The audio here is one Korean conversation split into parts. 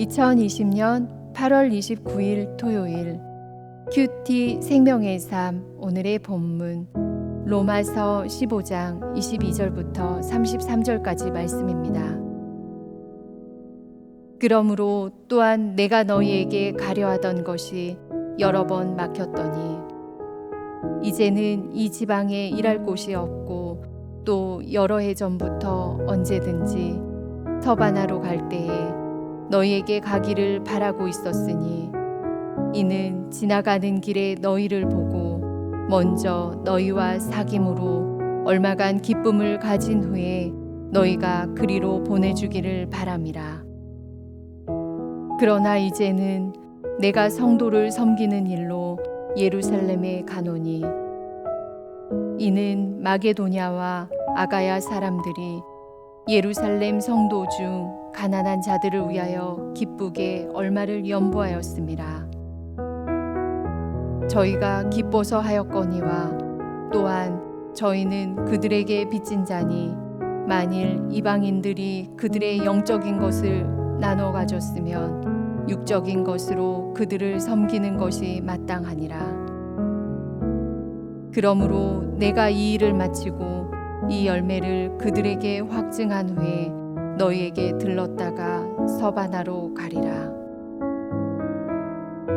2020년 8월 29일 토요일 큐티 생명의 삶 오늘의 본문 로마서 15장 22절부터 33절까지 말씀입니다. 그러므로 또한 내가 너희에게 가려하던 것이 여러 번 막혔더니 이제는 이 지방에 일할 곳이 없고 또 여러 해 전부터 언제든지 서바나로 갈 때에 너희에게 가기를 바라고 있었으니 이는 지나가는 길에 너희를 보고 먼저 너희와 사귐으로 얼마간 기쁨을 가진 후에 너희가 그리로 보내주기를 바람이라. 그러나 이제는 내가 성도를 섬기는 일로 예루살렘에 가노니 이는 마게도냐와 아가야 사람들이 예루살렘 성도 중 가난한 자들을 위하여 기쁘게 얼마를 연보하였음이라. 저희가 기뻐서 하였거니와 또한 저희는 그들에게 빚진 자니 만일 이방인들이 그들의 영적인 것을 나눠 가졌으면 육적인 것으로 그들을 섬기는 것이 마땅하니라. 그러므로 내가 이 일을 마치고 이 열매를 그들에게 확증한 후에 너희에게 들렀다가 서바나로 가리라.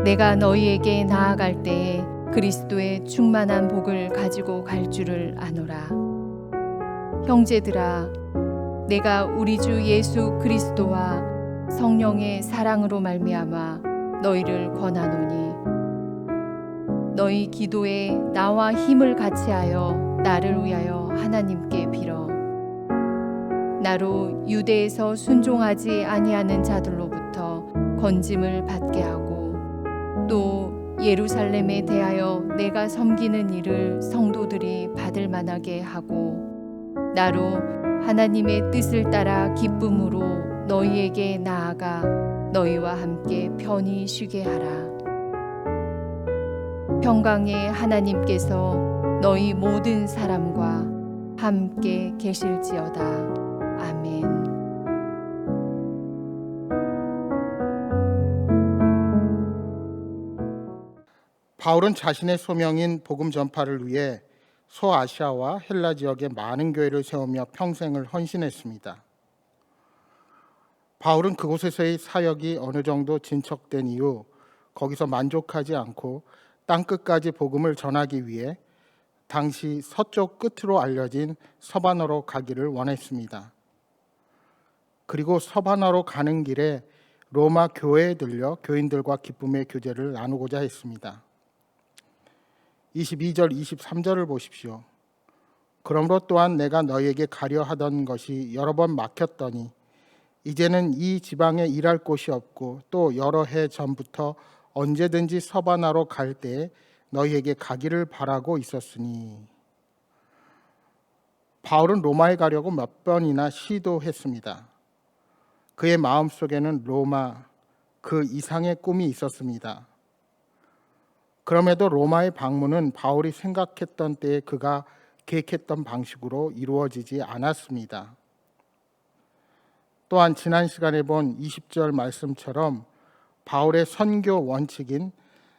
내가 너희에게 나아갈 때에 그리스도의 충만한 복을 가지고 갈 줄을 아노라. 형제들아, 내가 우리 주 예수 그리스도와 성령의 사랑으로 말미암아 너희를 권하노니 너희 기도에 나와 힘을 같이하여 나를 위하여 하나님께 빌어 나로 유대에서 순종하지 아니하는 자들로부터 건짐을 받게 하고 또 예루살렘에 대하여 내가 섬기는 일을 성도들이 받을 만하게 하고 나로 하나님의 뜻을 따라 기쁨으로 너희에게 나아가 너희와 함께 편히 쉬게 하라. 평강의 하나님께서 너희 모든 사람과 함께 계실지어다. 아멘. 바울은 자신의 소명인 복음 전파를 위해 소아시아와 헬라 지역에 많은 교회를 세우며 평생을 헌신했습니다. 바울은 그곳에서의 사역이 어느 정도 진척된 이후 거기서 만족하지 않고 땅끝까지 복음을 전하기 위해 당시 서쪽 끝으로 알려진 서바나로 가기를 원했습니다. 그리고 서바나로 가는 길에 로마 교회에 들려 교인들과 기쁨의 교제를 나누고자 했습니다. 22절, 23절을 보십시오. 그러므로 또한 내가 너희에게 가려 하던 것이 여러 번 막혔더니 이제는 이 지방에 일할 곳이 없고 또 여러 해 전부터 언제든지 서바나로 갈 때에 너희에게 가기를 바라고 있었으니. 바울은 로마에 가려고 몇 번이나 시도했습니다. 그의 마음속에는 로마, 그 이상의 꿈이 있었습니다. 그럼에도 로마의 방문은 바울이 생각했던 때에 그가 계획했던 방식으로 이루어지지 않았습니다. 또한 지난 시간에 본 20절 말씀처럼 바울의 선교 원칙인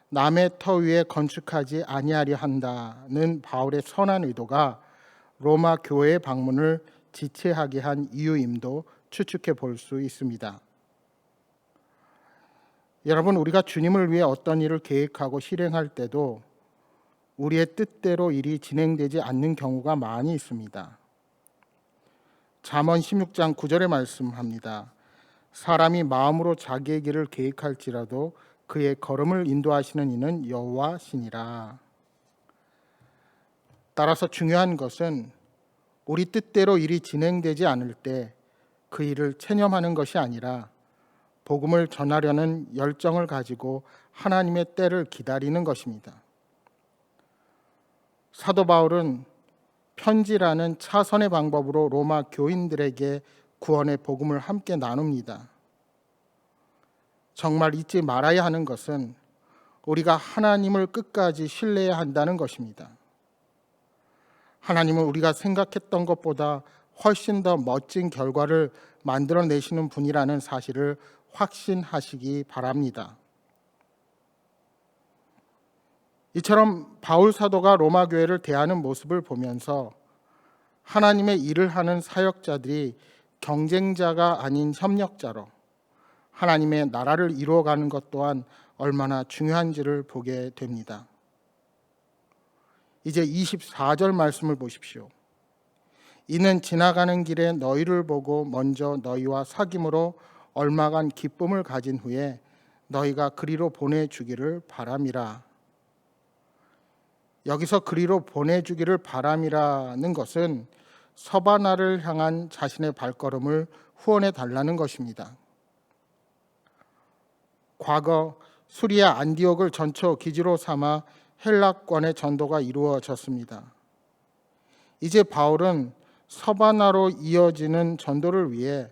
남의 터 위에 건축하지 아니하려 한다는 바울의 선한 의도가 로마 교회의 방문을 지체하게 한 이유임도 추측해 볼 수 있습니다. 여러분, 우리가 주님을 위해 어떤 일을 계획하고 실행할 때도 우리의 뜻대로 일이 진행되지 않는 경우가 많이 있습니다. 잠언 16장 9절에 말씀합니다. 사람이 마음으로 자기의 길을 계획할지라도 그의 걸음을 인도하시는 이는 여호와시니라. 따라서 중요한 것은 우리 뜻대로 일이 진행되지 않을 때 그 일을 체념하는 것이 아니라 복음을 전하려는 열정을 가지고 하나님의 때를 기다리는 것입니다. 사도 바울은 편지라는 차선의 방법으로 로마 교인들에게 구원의 복음을 함께 나눕니다. 정말 잊지 말아야 하는 것은 우리가 하나님을 끝까지 신뢰해야 한다는 것입니다. 하나님은 우리가 생각했던 것보다 훨씬 더 멋진 결과를 만들어내시는 분이라는 사실을 확신하시기 바랍니다. 이처럼 바울 사도가 로마 교회를 대하는 모습을 보면서 하나님의 일을 하는 사역자들이 경쟁자가 아닌 협력자로 하나님의 나라를 이루어가는 것 또한 얼마나 중요한지를 보게 됩니다. 이제 24절 말씀을 보십시오. 이는 지나가는 길에 너희를 보고 먼저 너희와 사귐으로 얼마간 기쁨을 가진 후에 너희가 그리로 보내주기를 바람이라. 여기서 그리로 보내주기를 바람이라는 것은 서바나를 향한 자신의 발걸음을 후원해 달라는 것입니다. 과거 수리아 안디옥을 전초 기지로 삼아 헬라권의 전도가 이루어졌습니다. 이제 바울은 서바나로 이어지는 전도를 위해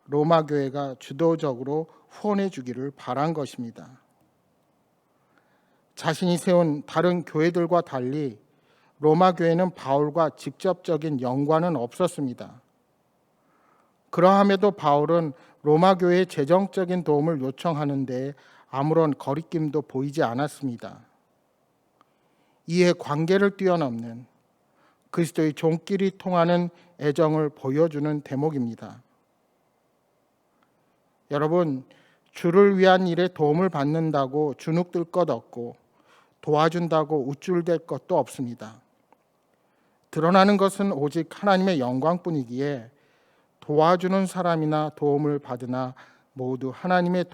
로마 교회가 주도적으로 후원해 주기를 바란 것입니다. 자신이 세운 다른 교회들과 달리 로마 교회는 바울과 직접적인 연관은 없었습니다. 그러함에도 바울은 로마 교회의 재정적인 도움을 요청하는 데 아무런 거리낌도 보이지 않았습니다. 이에 관계를 뛰어넘는 그리스도의 종끼리 통하는 애정을 보여주는 대목입니다. 여러분, 주를 위한 일에 도움을 받는다고 주눅들 것 없고 도와준다고 우쭐댈 것도 없습니다. 드러나는 것은 오직 하나님의 영광뿐이기에 도와주는 사람이나 도움을 받으나 모두 하나님의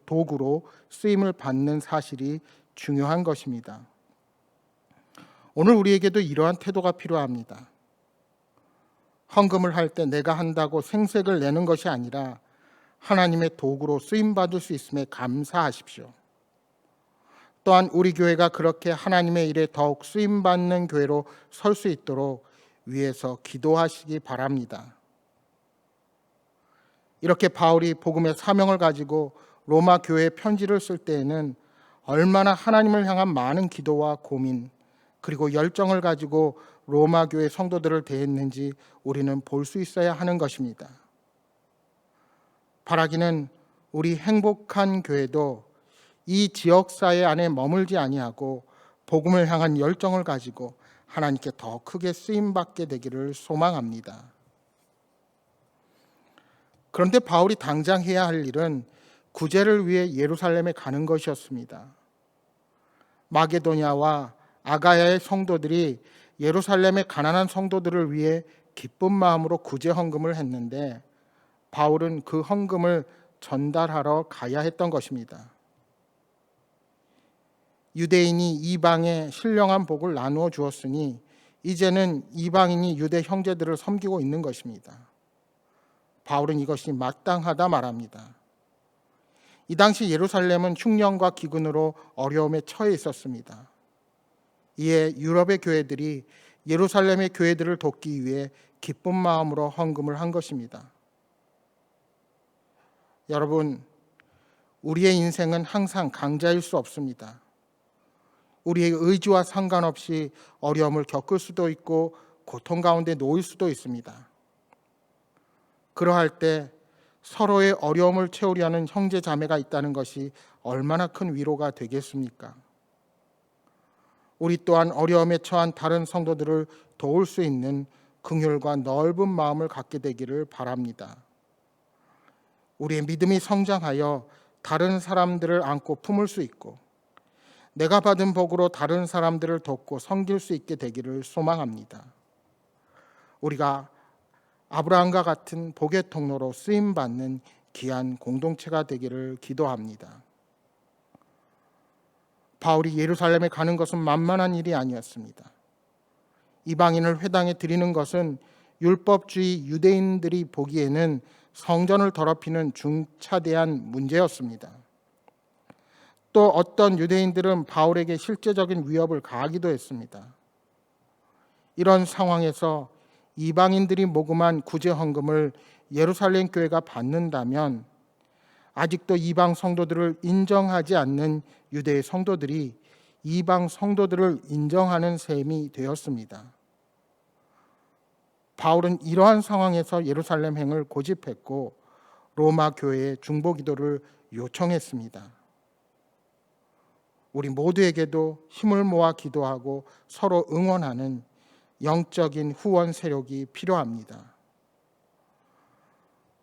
도구로 쓰임을 받는 사실이 중요한 것입니다. 오늘 우리에게도 이러한 태도가 필요합니다. 헌금을 할 때 내가 한다고 생색을 내는 것이 아니라 하나님의 도구로 쓰임받을 수 있음에 감사하십시오. 또한 우리 교회가 그렇게 하나님의 일에 더욱 쓰임받는 교회로 설 수 있도록 위에서 기도하시기 바랍니다. 이렇게 바울이 복음의 사명을 가지고 로마 교회에 편지를 쓸 때에는 얼마나 하나님을 향한 많은 기도와 고민 그리고 열정을 가지고 로마 교회 성도들을 대했는지 우리는 볼 수 있어야 하는 것입니다. 바라기는 우리 행복한 교회도 이 지역사회 안에 머물지 아니하고 복음을 향한 열정을 가지고 하나님께 더 크게 쓰임받게 되기를 소망합니다. 그런데 바울이 당장 해야 할 일은 구제를 위해 예루살렘에 가는 것이었습니다. 마게도냐와 아가야의 성도들이 예루살렘의 가난한 성도들을 위해 기쁜 마음으로 구제 헌금을 했는데 바울은 그 헌금을 전달하러 가야 했던 것입니다. 유대인이 이방에 신령한 복을 나누어 주었으니 이제는 이방인이 유대 형제들을 섬기고 있는 것입니다. 바울은 이것이 마땅하다 말합니다. 이 당시 예루살렘은 흉년과 기근으로 어려움에 처해 있었습니다. 이에 유럽의 교회들이 예루살렘의 교회들을 돕기 위해 기쁜 마음으로 헌금을 한 것입니다. 여러분, 우리의 인생은 항상 강자일 수 없습니다. 우리의 의지와 상관없이 어려움을 겪을 수도 있고 고통 가운데 놓일 수도 있습니다. 그러할 때 서로의 어려움을 채우려는 형제 자매가 있다는 것이 얼마나 큰 위로가 되겠습니까? 우리 또한 어려움에 처한 다른 성도들을 도울 수 있는 긍휼과 넓은 마음을 갖게 되기를 바랍니다. 우리의 믿음이 성장하여 다른 사람들을 안고 품을 수 있고 내가 받은 복으로 다른 사람들을 돕고 섬길 수 있게 되기를 소망합니다. 우리가 아브라함과 같은 복의 통로로 쓰임받는 귀한 공동체가 되기를 기도합니다. 바울이 예루살렘에 가는 것은 만만한 일이 아니었습니다. 이방인을 회당에 드리는 것은 율법주의 유대인들이 보기에는 성전을 더럽히는 중차대한 문제였습니다. 또 어떤 유대인들은 바울에게 실제적인 위협을 가하기도 했습니다. 이런 상황에서 이방인들이 모금한 구제 헌금을 예루살렘 교회가 받는다면 아직도 이방 성도들을 인정하지 않는 유대 성도들이 이방 성도들을 인정하는 셈이 되었습니다. 바울은 이러한 상황에서 예루살렘 행을 고집했고 로마 교회에 중보기도를 요청했습니다. 우리 모두에게도 힘을 모아 기도하고 서로 응원하는 영적인 후원 세력이 필요합니다.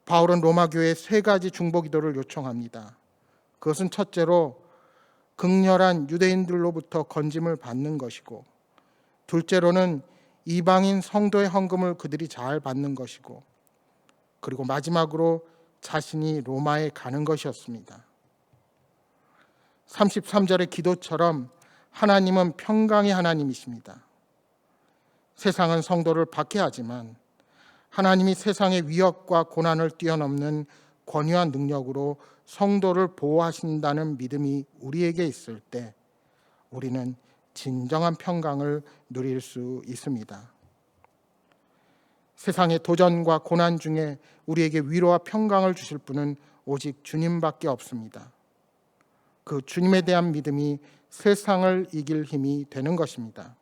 바울은 로마 교회에 3가지 중보기도를 요청합니다. 그것은 첫째로 극렬한 유대인들로부터 건짐을 받는 것이고, 둘째로는 이방인 성도의 헌금을 그들이 잘 받는 것이고, 그리고 마지막으로 자신이 로마에 가는 것이었습니다. 33절의 기도처럼 하나님은 평강의 하나님이십니다. 세상은 성도를 박해하지만 하나님이 세상의 위협과 고난을 뛰어넘는 권위한 능력으로 성도를 보호하신다는 믿음이 우리에게 있을 때 우리는 진정한 평강을 누릴 수 있습니다. 세상의 도전과 고난 중에 우리에게 위로와 평강을 주실 분은 오직 주님밖에 없습니다. 그 주님에 대한 믿음이 세상을 이길 힘이 되는 것입니다.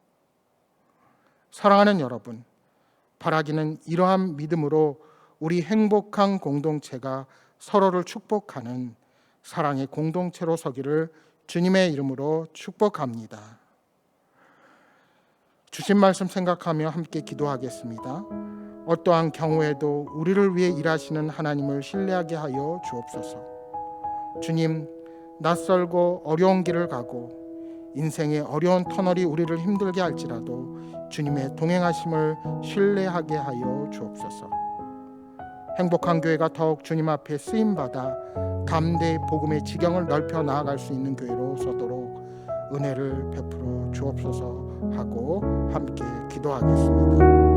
사랑하는 여러분, 바라기는 이러한 믿음으로 우리 행복한 공동체가 서로를 축복하는 사랑의 공동체로 서기를 주님의 이름으로 축복합니다. 주신 말씀 생각하며 함께 기도하겠습니다. 어떠한 경우에도 우리를 위해 일하시는 하나님을 신뢰하게 하여 주옵소서. 주님, 낯설고 어려운 길을 가고 인생의 어려운 터널이 우리를 힘들게 할지라도 주님의 동행하심을 신뢰하게 하여 주옵소서. 행복한 교회가 더욱 주님 앞에 쓰임받아 담대히 복음의 지경을 넓혀 나아갈 수 있는 교회로 서도록 은혜를 베풀어 주옵소서 하고 함께 기도하겠습니다.